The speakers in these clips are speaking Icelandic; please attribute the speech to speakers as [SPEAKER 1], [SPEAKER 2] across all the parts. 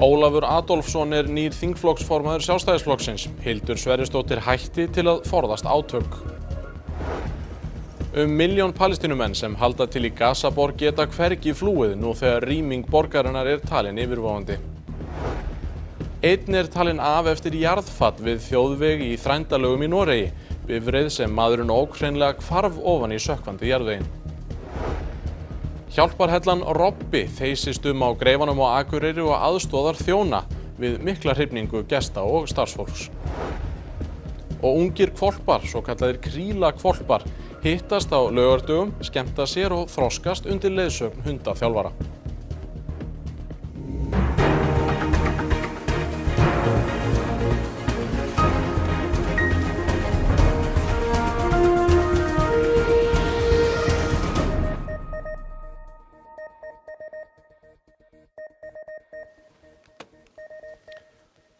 [SPEAKER 1] Ólafur Adolfsson nýr þingflokksformaður Sjálfstæðisflokksins. Hildur Sverrisdóttir hætti til að forðast átök. 1.000.000 Palestínumenn sem halda til í Gaza-borg geta hvergi flúið nú þegar rýming borgarinnar talin yfirvofandi. Einn talin af eftir jarðfall við þjóðveg í Þrændalögum í Noregi. Bifreið sem maðurinn ók hreinlega hvarf ofan í sökkvandi jarðveginn. Hjálparhellan Robbi þeysist á Greifanum á Akureyri og aðstoðar þjóna við mikla hrifningu gesta og starfsfólks. Og ungir hvolpar, svokallaðir krílahvolpar, hittast á laugardögum, skemmta sér og þroskast undir leiðsögn hundaþjálfara.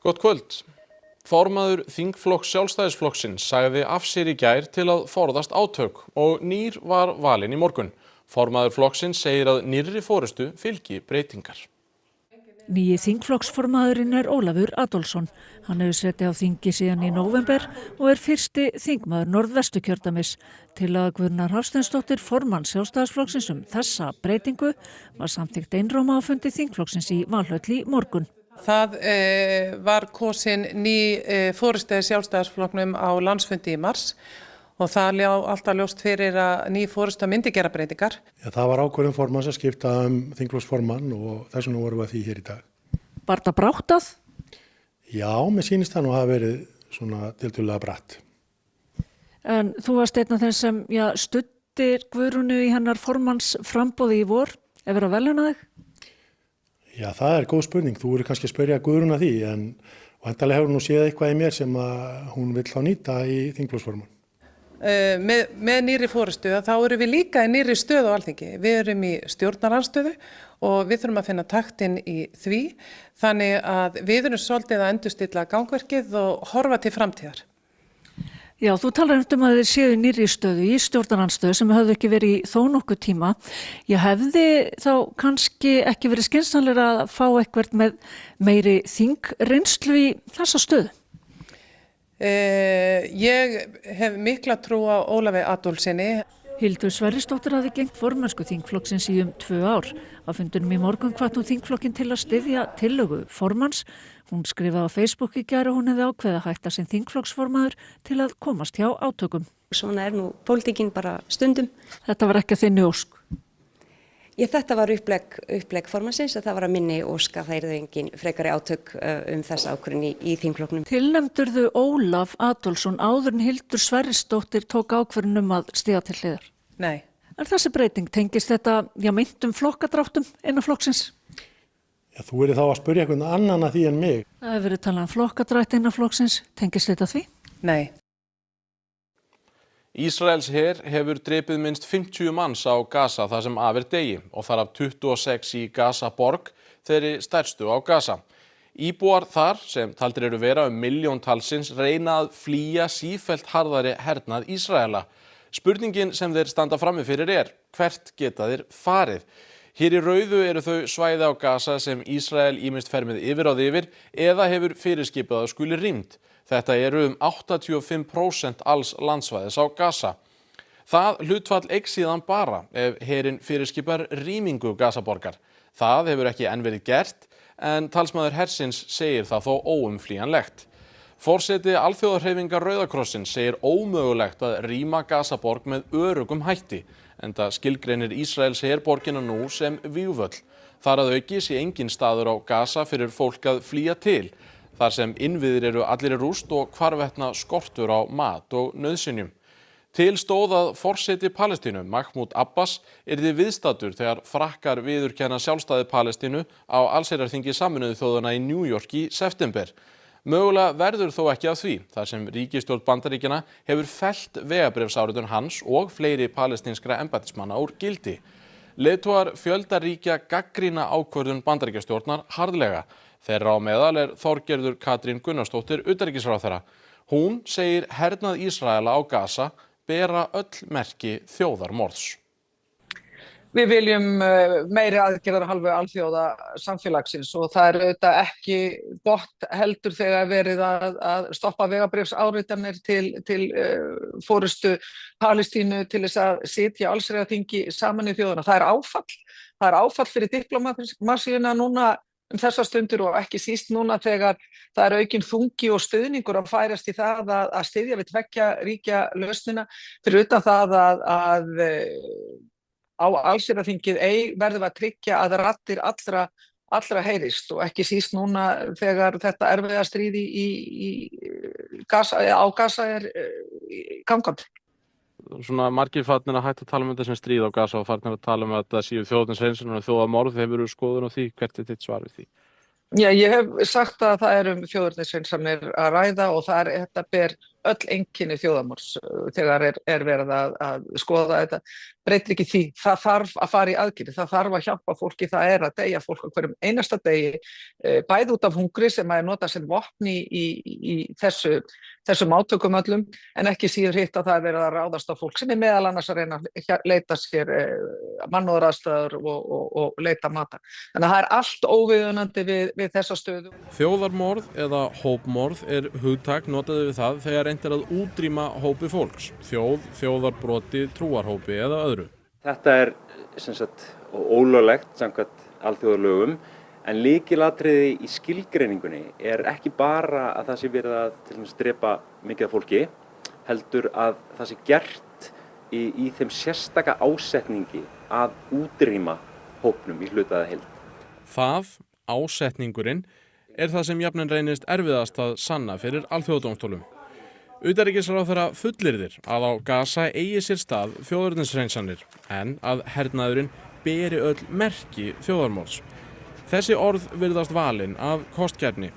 [SPEAKER 1] Gott kvöld. Formaður þingflokks Sjálfstæðisflokksins sagði af sér í gær til að forðast átök og nýr var valinn í morgun. Formaður flokksins segir að nýrri forystu fylgi breytingar.
[SPEAKER 2] Nýji þingflokksformaðurinn Ólafur Adolfsson. Hann hefur setið á þingi síðan í nóvember og fyrsti þingmaður Norðvesturkjördæmis. Tillaga Guðrúnar Hafsteinsdóttur formanns Sjálfstæðisflokksins þessa breytingu var samþykkt einróma á fundi þingflokksins í Valhöll í morgun.
[SPEAKER 3] Það var kosin ný forysta í Sjálfstæðisflokknum á landsfundi í mars og það lá alltaf ljóst fyrir að ný forysta myndi gera breytingar.
[SPEAKER 4] Ja, það var ákvörðun formanns að skipta þingflokksformann og þess vegna vorum við að því hér í dag.
[SPEAKER 2] Var það bráttað?
[SPEAKER 4] Já, mér sýnist það nú hafa verið svona tiltölulega bratt.
[SPEAKER 2] En þú varst einn af þeim sem studdir Guðrúnu í hennar formanns framboði í vor. Verið að velja þig?
[SPEAKER 4] Já, það er góð spurning. Þú eru kannski að spyrja Guðrúnu að því en væntanlega hefur nú séð eitthvað í mér sem að hún vill þá nýta í þingflokksformann.
[SPEAKER 3] Með nýrri forystu þá erum við líka í nýrri stöðu á Alþingi. Við erum í stjórnarandstöðu og við þurfum að finna taktinn í því. Þannig að við erum svolítið að endurstilla gangverkið og horfa til framtíðar.
[SPEAKER 2] Já, þú talar að þið séu nýrri stöðu í stjórnarandstöðu sem höfðu ekki verið í þó nokkuð tíma. Ég hefði þá kannski ekki verið skynsamlega að fá eitthvað með meiri þingreynslu í þessa stöðu?
[SPEAKER 3] Ég hef mikla trú á Ólafi Adolfssoni.
[SPEAKER 2] Hildur Sverrisdóttir hafði gegnt formennsku þingflokksins í 2 ár. Á fundinum í morgun hvatti hún þingflokkinn til að styðja tillögu formanns. Hún skrifaði á Facebook í gær og hún hefði ákveðið að hætta sem þingflokksformaður til að komast hjá átökum.
[SPEAKER 5] Svona nú pólitíkin bara stundum.
[SPEAKER 2] Þetta var ekki að þinni ósk?
[SPEAKER 5] Þetta var upplegg formannsins og það var að minni ósk að það yrðu engin frekari átök þessa ákvörðun í þingflokknum.
[SPEAKER 2] Tilnefndurðu Ólaf Adolfsson áður en Hildur Sverrisdóttir tók ákvörðun að stíga til hliðar?
[SPEAKER 3] Nei.
[SPEAKER 2] En þessi breyting tengist þetta meintum flokkadráttum innan flokksins?
[SPEAKER 4] Já, þú verið þá að spyrja einhvern annan að því en mig.
[SPEAKER 2] Það hefur verið talað flokkadrætt innan flokksins. Tengist þetta því?
[SPEAKER 3] Nei.
[SPEAKER 1] Ísraels her hefur drepið minnst 50 manns á Gaza þar sem af degi og þar af 26 í Gaza-borg, þeirri stærstu á Gaza. Íbúar þar, sem taldir eru vera 1.000.000 talsins, reyna að flýja sífellt harðari hernað Ísraela. Spurningin sem þeir standa frammi fyrir hvert geta þeir farið? Hér í rauðu eru þau svæði á Gaza sem Ísrael ýmist fer með yfirráð yfir eða hefur fyrirskipað að skuli rýmt. Þetta eru 85% alls landsvæðis á Gaza. Það hlutfall eykst síðan bara ef herinn fyrirskipar rýmingu Gaza-borgar. Það hefur ekki enn verið gert en talsmaður hersins segir það þó óumflýjanlegt. Forseti alþjóðahreyfingar Rauða krossins segir ómögulegt að rýma Gaza-borg með öruggum hætti, enda skilgreinir Ísraels herborgina nú sem vígvöll. Þar að auki sé engin staður á Gaza fyrir fólk að flýja til, þar sem innviðir eru allir í rúst og hvarvetna skortur á mat og nauðsynjum. Til stóð að forseti Palestínu, Mahmoud Abbas, yrði viðstaddur þegar Frakkar viðurkenna sjálfstæði Palestínu á allsherjarþingi Sameinuðu þjóðanna í New York í september. Mögulega verður þó ekki af því, þar sem ríkisstjórn Bandaríkjanna hefur fellt vegabréfsáritun hans og fleiri palestínskra embættismanna úr gildi. Leiðtogar fjölda ríkja gagnrýna ákvörðun Bandaríkjastjórnar harðlega. Þeirra á meðal Þorgerður Katrín Gunnarsdóttir utanríkisráðherra. Hún segir hernað Ísraela á Gaza bera öll merki þjóðarmorðs.
[SPEAKER 6] Við viljum meiri aðgerðar halvu alþjóða samfélagsins og það auðvitað ekki gott heldur þegar verið að stoppa vegabréfsáritanir til forystu Palestínu til þess að sitja allsherjarþingi Sameinuðu þjóðanna. Það er áfall. Það er áfall fyrir diplómasíuna núna þessar stundir og ekki síst núna þegar það er aukinn þungi og stuðningur að færast í það að styðja við tveggja ríkja lausnina fyrir utan það að á allsherjarþingið verðum við að tryggja að raddir allra heyrist og ekki síst núna þegar þetta erfiða stríð á Gaza er gangandi.
[SPEAKER 1] Svona margir farnir að hætta að tala um þetta sem stríð á Gaza og farnir að tala um að þetta séu þjóðarhreinsanir og þjóðarmorð. Hefurðu skoðun á því? Hvert er þitt svar við því?
[SPEAKER 6] Já, ég hef sagt að það er þjóðarhreinsanir að ræða og þetta ber öll einkenni þjóðarmorðs þegar er verið að skoða þetta. Breytir ekki því. Það þarf að fara í aðgerðir, það þarf að hjálpa fólki, það er að deyja fólk á hverjum einasta degi, bæði út af hungri sem að nota sem vopn í þessum átökum öllum, en ekki síður hitt að það er verið að ráðast á fólk sem er meðal annars að reyna að leita sér mannúðaraðstæður og leita matar. Þannig að það er allt óviðunandi við þessa stöðu.
[SPEAKER 1] Þjóðarmorð eða hópmorð er hugtak notað við það þegar reynt er að útrýma hópi fólks, þjóðarbroti, trúarhópi eða öðru.
[SPEAKER 7] Þetta er sem sagt ólöglegt samkvæmt alþjóðalögum, en lykilatriði í skilgreiningunni er ekki bara að það sé verið að til dæmis drepa mikið af fólki, heldur að það sé gert í þeim sérstaka ásetningi að útrýma hópnum í hlutaða heild.
[SPEAKER 1] Það, ásetningurinn, er það sem jafnan reynist erfiðast að sanna fyrir alþjóðadómstólum. Utanríkisráðherra fullyrðir að á Gaza eigi sér stað þjóðernishreinsanir en að hernaðurinn beri öll merki þjóðarmorðs. Þessi orð virðast valin af kostgæfni.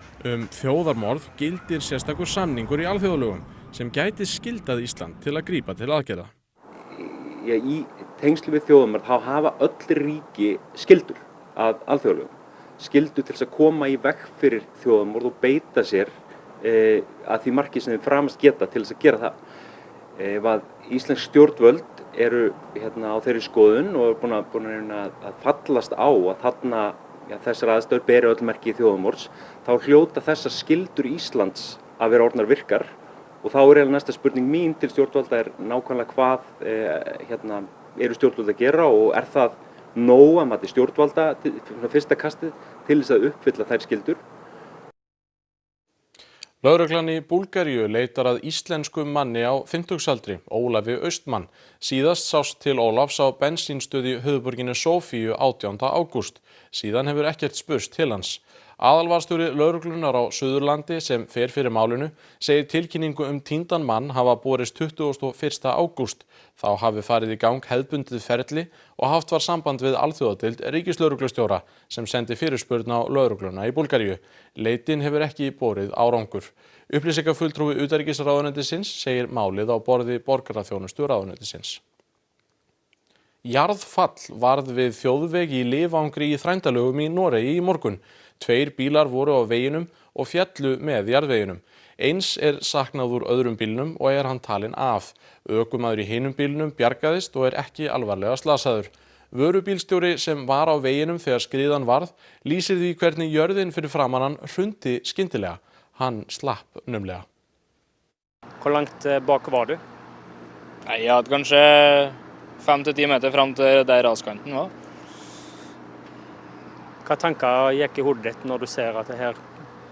[SPEAKER 1] Þjóðarmorð gildir sérstakur samningur í alþjóðalögum sem gæti skyldað Ísland til að grípa til aðgerða.
[SPEAKER 7] Í tengslu við þjóðarmorð þá hafa öll ríki skyldur að alþjóðalögum. Skyldu til þess að koma í veg fyrir þjóðarmorð og beita sér að því marki sem þeim framast geta til þess að gera það. Ef að íslensk stjórnvöld eru á þeirri skoðun og búin að fallast á að þarna þessar aðstæður beri öll merki þjóðarmorðs, þá hljóta þessar skyldur Íslands að vera orðnar virkar og þá er næsta spurning mín til stjórnvalda er nákvæmlega hvað eru stjórnvöld að gera og er það nóg að mati stjórnvalda fyrsta kastið til þess að uppfylla þær skyldur.
[SPEAKER 1] Lögreglan í Búlgaríu leitar að íslenskum manni á 50-aldri, Ólafi Austmann. Síðast sást til Ólafs á bensínstöð í höfuðborginni Sofíu 18. ágúst. Síðan hefur ekkert spurst til hans. Aðalvarðstjóri lögreglunar á Suðurlandi sem fer fyrir málinu segir tilkynningu týndan mann hafa borist 21. ágúst. Þá hafi farið í gang hefðbundið ferli og haft var samband við alþjóðadeild ríkislögreglustjóra sem sendi fyrirspurn á lögregluna í Búlgaríu. Leitin hefur ekki borið árangur. Upplýsingafulltrúi utanríkisráðuneytisins segir málið á borði borgaraþjónustu ráðuneytisins. Jarðfall varð við þjóðveg í Lifangri í Þrændalögum í Noregi í morgun. 2 bílar voru á veginum og féllu með jarðveginum. Eins er saknað úr öðrum bílnum og er hann talinn af. Ökumaður í hinum bílnum bjargaðist og er ekki alvarlega slasaður. Vörubílstjóri sem var á veginum þegar skriðan varð lýsir því hvernig jörðin fyrir framan hann hrundi skyndilega. Hann slapp naumlega.
[SPEAKER 8] Hvor langt bak var du? Jeg hadde kanskje 5-10 meter fram til der raskanten var. Hva tanker gikk i hodet ditt når du ser at her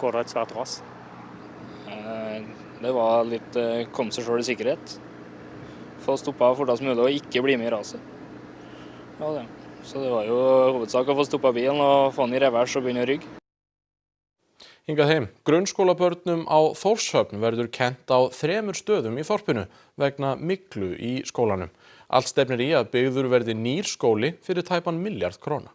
[SPEAKER 8] går det et svært ras? Det var litt kom seg selv i sikkerhet. Få stoppet fortast mulig og ikke bli med i raset. Ja, det. Så det var jo hovedsak å få stoppet bilen og få den i revers og begynne å rygge.
[SPEAKER 1] Hingað heim. Grunnskólabörnum á Þórshöfn verður kennt á 3 stöðum í þorpinu vegna myglu í skólanum. Allt stefnir í að byggður verði nýr skóli fyrir tæpan milljarð króna.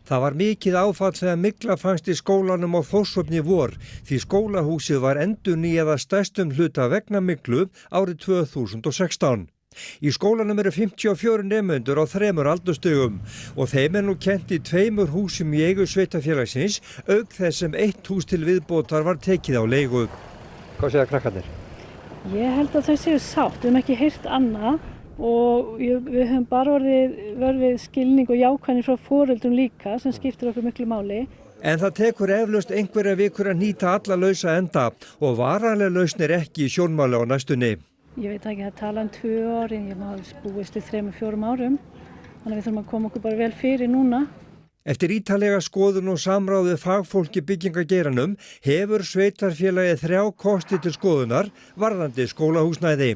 [SPEAKER 9] Það var mikið áfall þegar mygla fannst í skólanum á Þórshöfn í vor því skólahúsið var endurnýjað að stærstum hluta vegna myglu árið 2016. Í skólanum eru 54 nemendur á 3 aldursstigum og þeim er nú kennt í 2 húsum í eigu sveitarfélagsins auk þess sem 1 hús til viðbótar var tekið á leigu. Hvað segja krakkarnir?
[SPEAKER 10] Ég held að þau séu sátt, við höfum ekki heyrt annað og við höfum bara orðið vör við skilning og jákvæðni frá foreldrum líka sem skiptir okkur miklu máli.
[SPEAKER 9] En það tekur eflaust einhverja vikur að nýta alla lausa enda og varanleg lausn ekki í sjónmáli á næstunni.
[SPEAKER 10] Ég veit ekki að tala 2 ár, en ég má búist við 3-4 árum. Þannig að við þurfum að koma okkur bara vel fyrir núna.
[SPEAKER 9] Eftir ítarlega skoðun og samráð við fagfólk í byggingageiranum hefur sveitarfélagið 3 kosti til skoðunar varðandi skólahúsnæði.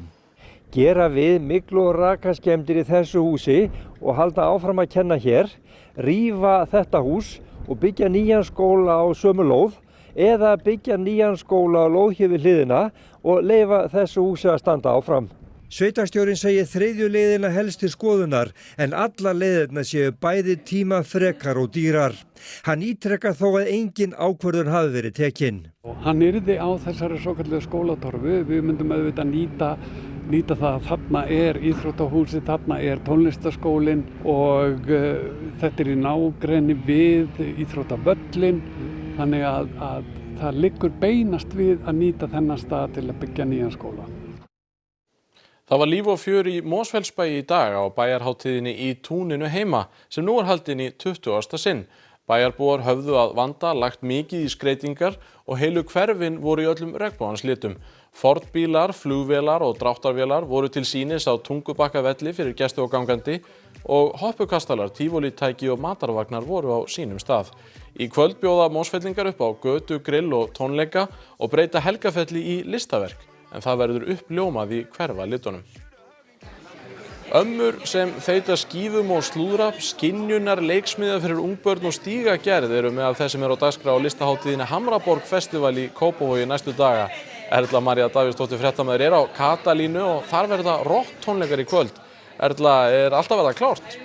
[SPEAKER 9] Gera við myglu og rakaskemmdir í þessu húsi og halda áfram að kenna hér, rífa þetta hús og byggja nýjan skóla á sömu lóð eða byggja nýjan skóla á lóð hér við hliðina og leyfa þessu húsi að standa áfram. Sveitarstjórinn segir 3. leiðina helst til skoðunar en allar leiðirnar séu bæði tímafrekar og dýrar. Hann ítrekar þó að engin ákvörðun hafi verið tekin.
[SPEAKER 11] Hann yrði á þessari svokölluðu skólatorfu. Við myndum auðvitað nýta það að þarna íþróttahúsi, þarna tónlistarskólinn og þetta í nágrenni við íþróttavöllin. Þannig að það liggur beinast við að nýta þennan stað til að byggja nýjan skóla.
[SPEAKER 1] Það var líf og fjör í Mosfellsbæ í dag á bæjarhátíðinni í Túninu heima sem nú haldin í 20. sinn. Bæjarbúar höfðu að vanda lagt mikið í skreytingar og heilu hverfin voru í öllum regnbogans litum. Fordbílar, flugvélar og dráttarvélar voru til sýnis á Tungubakkavelli fyrir gesti og gangandi og hoppukastalar, tívolítæki og matarvagnar voru á sínum stað. Í kvöld bjóða Mosfellingar upp á götu, grill og tónleika og breyta Helgafelli í listaverk. En það verður uppljómað í hverfalitunum. Ömmur sem þeyta skífum og slúðra, skynjunar, leiksmiða fyrir ungbörn og stígagerð eru meðal þess sem á dagskrá á listahátíðinni Hamraborg Festival í Kópavogi næstu daga. Erla María Davíðsdóttir fréttamaður á Katalínu og þar verða rocktónleikar í kvöld. Erla, allt að verða klárt?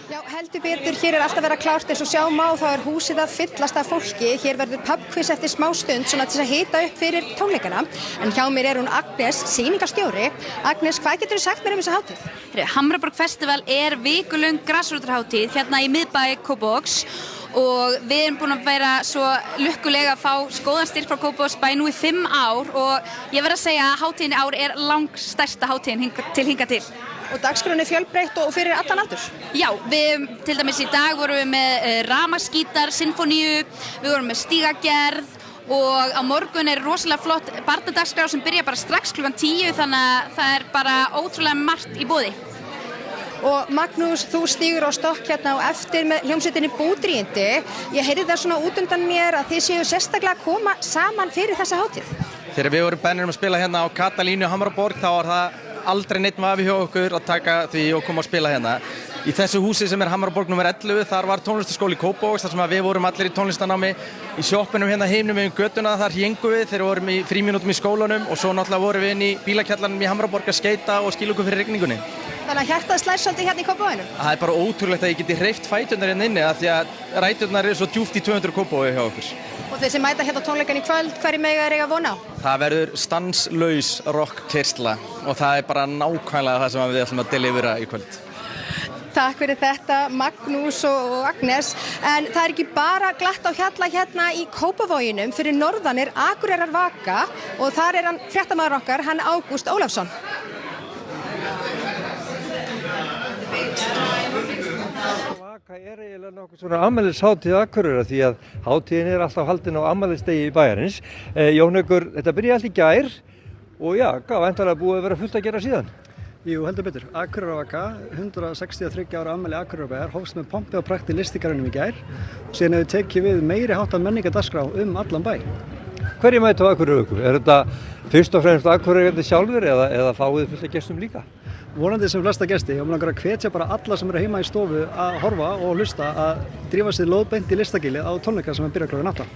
[SPEAKER 12] Já, heldur betur, hér alltaf að vera klárt eins og sjá má þá húsið að fyllast af fólki. Hér verður pubquiz eftir smá stund svona til að hita upp fyrir tónleikana. En hjá mér hún Agnes, sýningarstjóri. Agnes, hvað getur þú sagt mér þessa hátíð?
[SPEAKER 13] Hamraborg Festival grassrootshátíð grassrútarhátíð hérna í miðbæ Kópavogs og við erum búin að vera svo lukkulega að fá góðan styrk frá Kópavogsbæ nú í 5 ár og ég verð að segja að hátíðin í ár langstærsta hátíðin hingað til.
[SPEAKER 12] Og dagskráin fjölbreytt og fyrir allan aldur?
[SPEAKER 13] Já, við til dæmis í dag vorum við með rafmagnsgítar, sinfóníu, við vorum með stígagerð og á morgun rosalega flott barnadagskrá sem byrja bara strax klukkan 10 þannig að það bara ótrúlega margt í boði.
[SPEAKER 12] Og Magnús, þú stígur á stokk hérna á eftir með hljómsveitinni Búdríindi. Ég heyrði það svona út undan mér að þið séu sérstaklega að koma saman fyrir þessa hátíð.
[SPEAKER 14] Þegar við vorum bennir að spila hérna á Katalínu Hamraborg þá var það aldrei neitt vafi hjá okkur að taka því og koma að spila hérna. Í þessu húsi sem Hamraborg nr. 11, þar var tónlistarskóli Kópavogs, þar sem við vorum allir í tónlistanámi. Í sjoppinum hérna heimnum við göttuna, þar héngum við þegar við vorum í frímínútum í skólanum og svo náttúrulega vorum við inn í bílakjallanum í Hamraborg að skeita og skýla okkur fyrir rigningunni.
[SPEAKER 12] Þannig að hjartað slær svolítið hérna í Kópavoginum? Það
[SPEAKER 14] bara ótrúlegt að ég geti hreyft fæturnar hérna inni af því að ræturnar svo djúpt í 200 Kópavogi hjá okkur.
[SPEAKER 12] Og þeir sem mæta hérna á tónleikan í kvöld, hverju mega eiga von á?
[SPEAKER 14] Það verður stanslaus rockkeyrsla og það bara nákvæmlega það sem við ætlum að delivera í kvöld.
[SPEAKER 12] Takk fyrir þetta, Magnús og Agnes. En það ekki bara glatt á hjalla hérna í Kópavoginum, fyrir norðan Akureyrar Vaka og þar hann fréttamaður okkar, hann Ágúst Ólafsson.
[SPEAKER 9] Vaka eiginlega nokkuð svona afmælishátíð Akureyrar því að hátíðin alltaf haldin á afmælisdegi bæjarins. Jón Haukur, þetta byrjaði allt í gær og já, væntanlega búið að vera fullt að gera síðan.
[SPEAKER 15] Jú, heldur betur. Akureyrar Vaka, 163 ára afmæli Akureyrarbæjar, hófst með pompi og prakt í Lystigarðinum í gær og síðan hefur tekið við meiri háttar menningardagskrá allan bæ.
[SPEAKER 9] Hverju mæta á Akureyrar? Er þetta fyrst og fremst Akureyrar sjálfur eða fáið þið fullt af gestum líka?
[SPEAKER 15] Vonandi sem flesta gesti og mér langar að hvetja bara alla sem eru heima í stofu að horfa og hlusta að drífa sig lóðbeint í Listagilið á tónleika sem byrja klukkan 8.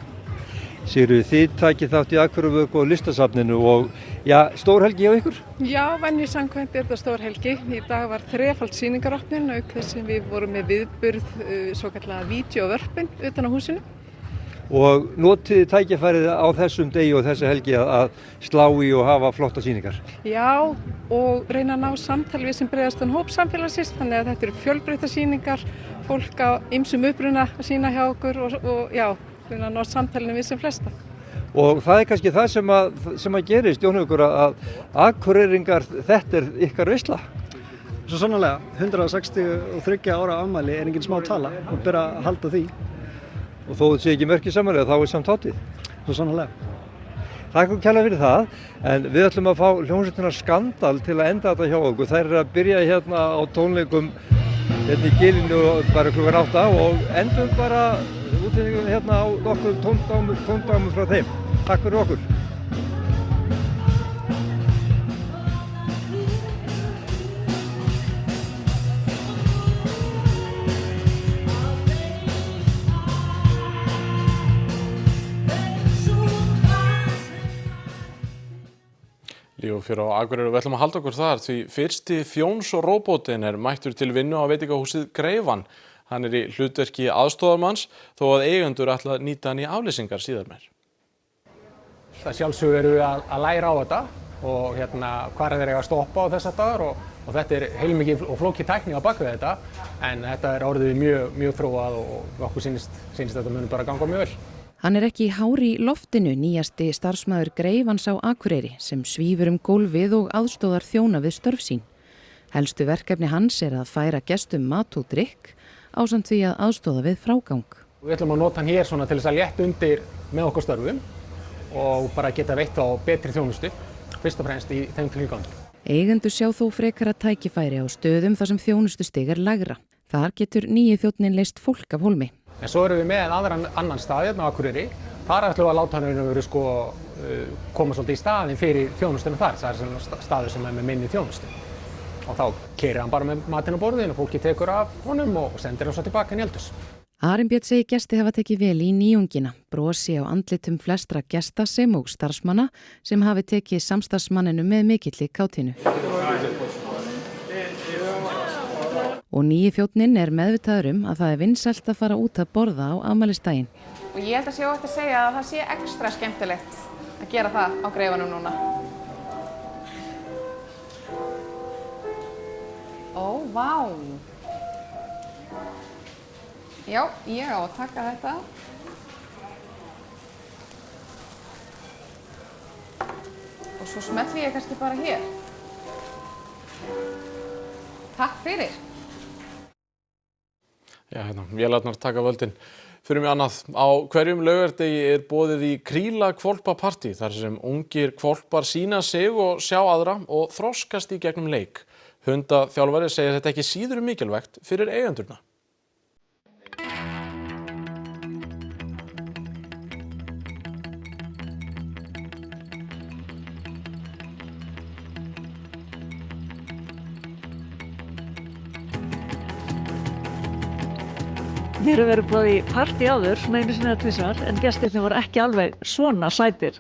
[SPEAKER 9] Sigríður, þið takið þátt í Akureyrarvöku og Listasafninu og já, stór helgi hjá ykkur?
[SPEAKER 16] Já, venju samkvæmt þetta stór helgi. Í dag var 3-fald sýningaropnun auk þess sem við vorum með viðburð svokallaða vídeóvörpun utan á húsinu.
[SPEAKER 9] Og notið tækifærið á þessum degi og þessu helgi að slá í og hafa flotta sýningar?
[SPEAKER 16] Já, og reyna að ná samtali við sem breiðastan hóp samfélagsins, þannig að þetta eru fjölbreyttar sýningar, fólk á ýmsum uppruna að sýna hjá okkur og já, reyna að ná samtalinu við sem flesta.
[SPEAKER 9] Og það kannski það sem að gerist, Jón Haukur, að Akureyringar, þetta ykkar veisla.
[SPEAKER 15] Svo sannarlega, 163 ára afmæli engin smá tala og byrja að halda því.
[SPEAKER 9] Og þó þetta sé ekki merkið samanlega, þá samt hátíð.
[SPEAKER 15] Svo sannarlega.
[SPEAKER 9] Takk kærlega fyrir það, en við ætlum að fá hljómsveitina Skandal til að enda þetta hjá okkur. Þær að byrja hérna á tónleikum hérna í Gilinu bara klukkan 8 og endum bara út hérna á okkur tóndámum frá þeim. Takk fyrir okkur.
[SPEAKER 1] Líf fyrir á Akureyri, við ætlum að halda okkur þar því fyrsti þjónsróbótinn mættur til vinnu á veitingahúsið Greifan. Hann í hlutverki aðstoðarmanns þó að eigendur ætla að nýta hann í aflýsingar síðar meir.
[SPEAKER 17] Það sjálfsögur eru við að læra á þetta og hvar þeir eiga að stoppa á þessa dagar og þetta heilmikið og flókið tækni á bak við þetta en þetta orðið mjög þróað og okkur sýnist þetta muni bara ganga mjög vel.
[SPEAKER 18] Hann ekki í hári í loftinu nýjasti starfsmaður Greifans á Akureyri sem svífur gólfið og aðstoðar þjóna við störf sín. Helstu verkefni hans að færa gestum mat og drykk ásamt því að aðstoða við frágang.
[SPEAKER 17] Við ætlum að nota hann hér til þess að létta undir með okkur störfum og bara geta veitt á betri þjónustu, fyrst og fremst í þeim tilgangi.
[SPEAKER 18] Eigendur sjá þó frekara tækifæri á stöðum þar sem þjónustustig lægra. Þar getur nýi þjónninn leyst fólk af hólmi.
[SPEAKER 17] En svo erum við með annan stað á Akureyri. Þar ætlum við að láta hann koma svolítið í staðinn fyrir þjónustuna þar. Það er staður sem með minni þjónustu. Og þá keyrir hann bara með matinn á borðinu og fólki tekur af honum og sendir hann svo tilbaka inn í eldhús.
[SPEAKER 18] Arinbjörn segir gesti hafa tekið vel í nýjungina, brosi á andlitum flestra gesta sem og starfsmanna sem hafi tekið samstarfsmanninu með mikilli kátínu. Og nýi þjónninn meðvitaður að það vinsælt að fara út að borða á afmælisdaginn.
[SPEAKER 19] Og ég held að sé óhætt að segja að það sé ekstra skemmtilegt að gera það á Greifanum núna. Ó, vá! Já, ég á að taka þetta. Og svo smelli ég kannski bara hér. Takk fyrir!
[SPEAKER 1] Já, vélarnar taka völdin. Fyrir mig annað, á hverjum laugardegi boðið í Kríla hvolpapartí þar sem ungir hvolpar sýna sig og sjá aðra og þroskast í gegnum leik. Hundaþjálfari segir þetta ekki síður mikilvægt fyrir eigendurna.
[SPEAKER 2] Mér hefur verið boðið í partí áður, einu sinni eða tvisvar, en gestirnir voru ekki alveg svona sætir.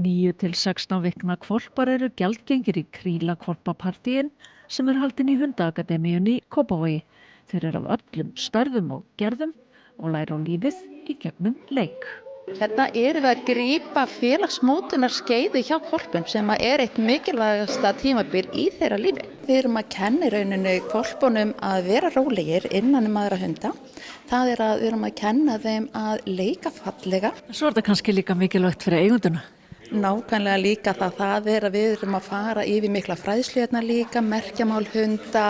[SPEAKER 2] 9 til 16 vikna hvolpar eru gjaldgengir í Kríla hvolpapartíin sem haldin í Hundaakademíunni í Kópavogi. Þeir eru af öllum stærðum og gerðum og læra á lífið í gegnum leik.
[SPEAKER 20] Hérna erum við að grípa félagsmótunarskeiði hjá hvolpum sem eitt mikilvægasta tímabil í þeirra lífi. Við erum að kenna í rauninni hvolpunum að vera rólegir innan aðra hunda. Það að við erum að kenna þeim að leika fallega.
[SPEAKER 2] Svo þetta kannski líka mikilvægt fyrir eigunduna.
[SPEAKER 20] Nákvæmlega líka það að við erum að fara yfir mikla fræðslu hérna líka, merkjamál hunda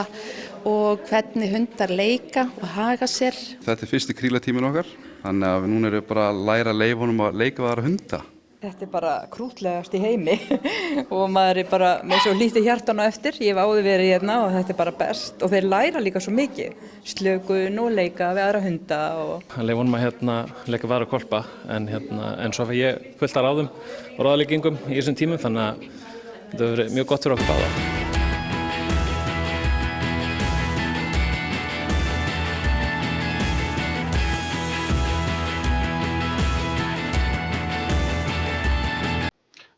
[SPEAKER 20] og hvernig hundar leika og haga sér.
[SPEAKER 21] Þetta fyrsti Krílatíminn okkar, þannig að núna erum við bara að læra að leyfa honum að leika við aðra hunda.
[SPEAKER 22] Þetta bara krútlegast í heimi og maður bara með svo lítið hjartan á eftir. Ég hef áður verið hérna og þetta bara best og þeir læra líka svo mikið. Slökun og leika við aðra hunda.
[SPEAKER 23] Að leyfa honum að leika við aðra hvolpa en svo fæ ég fullt af ráðum og ráðleggingum í þessum tímum þannig að þetta hefur verið mjög gott fyrir okkur báða.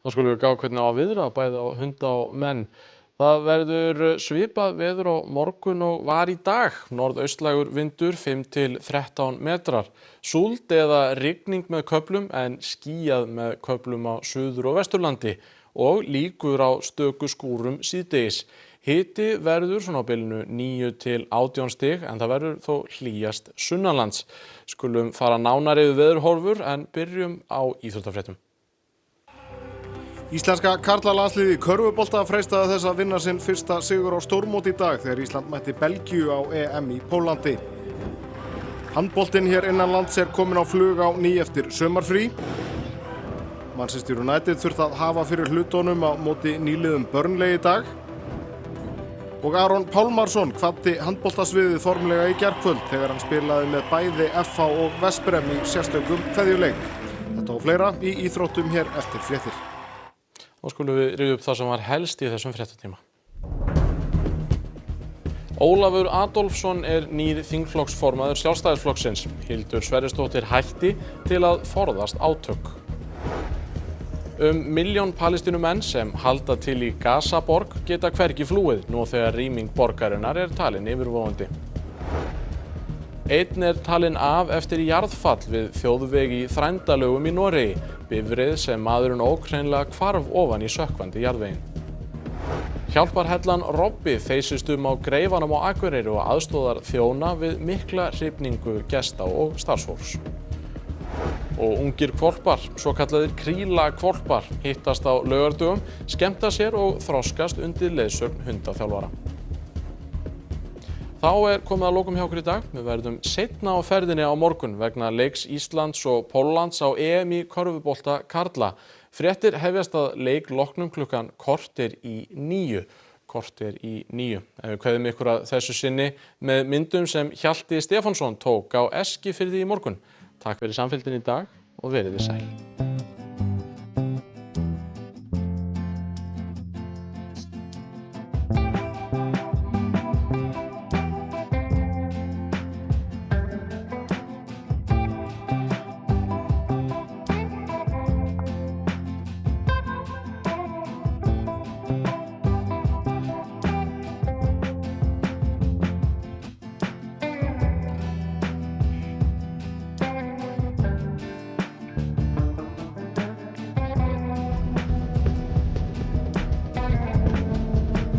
[SPEAKER 1] Þá skulum við gá hvernig á að viðra bæði á hunda og menn. Það verður svipað veður á morgun og var í dag. Norðaustlægur vindur 5 til 13 metrar. Súld eða rigning með köflum en skýjað með köflum á Suður- og Vesturlandi og líkur á stöku skúrum síðdegis. Hiti verður svona á bilinu 9 til 18 stig en það verður þó hlýjast sunnanlands. Skulum fara nánar yfir veðurhorfur en byrjum á íþróttafréttum.
[SPEAKER 3] Íslenska karlalandsliðið í körfubolta freistaði þess að vinna sinn fyrsta sigur á stórmóti í dag þegar Ísland mætti Belgíu á EM í Pólandi. Handboltinn hér innanlands kominn á flug á ný eftir sumarfrí. Manchester United þurfti að hafa fyrir hlutunum á móti nýliðum Burnley í dag. Og Aron Pálmarsson hvatti handboltasviðið formlega í gærkvöld þegar hann spilaði með bæði FH og Veszprém í sérstökum kveðjuleik. Þetta og fleira í íþróttum hér eftir fréttir.
[SPEAKER 1] Og skulum við rifja upp það sem var helst í þessum fréttatíma. Ólafur Adolfsson nýr þingflokksformaður Sjálfstæðisflokksins. Hildur Sverrisdóttir hætti til að forðast átök. 1.000.000 Palestínumenn sem halda til í Gaza-borg geta hvergi flúið nú þegar rýming borgarinnar talin yfirvofandi. Einn talin af eftir jarðfall við þjóðveg í Þrændalögum í Noregi, bifreið sem maðurinn ók hreinlega hvarf ofan í sökkvandi jarðveginn. Hjálparhellan Robbi þeysist á Greifanum á Akureyri og aðstoðar þjóna við mikla hrifningu gesta og starfsfólks. Og ungir hvolpar, svokallaðir krílahvolpar, hittast á laugardögum, skemmta sér og þroskast undir leiðsögn hundaþjálfara. Þá komið að lokum hjá okkur í dag. Við verðum seinna á ferðinni á morgun vegna leiks Íslands og Póllands á EM í körfubolta karla. Fréttir hefjast að leik loknum klukkan korter í 9. Ef við kveðum ykkur að þessu sinni með myndum sem Hjalti Stefánsson tók á Eskifirði í morgun. Takk fyrir samfylgdina í dag og verið þið sæl.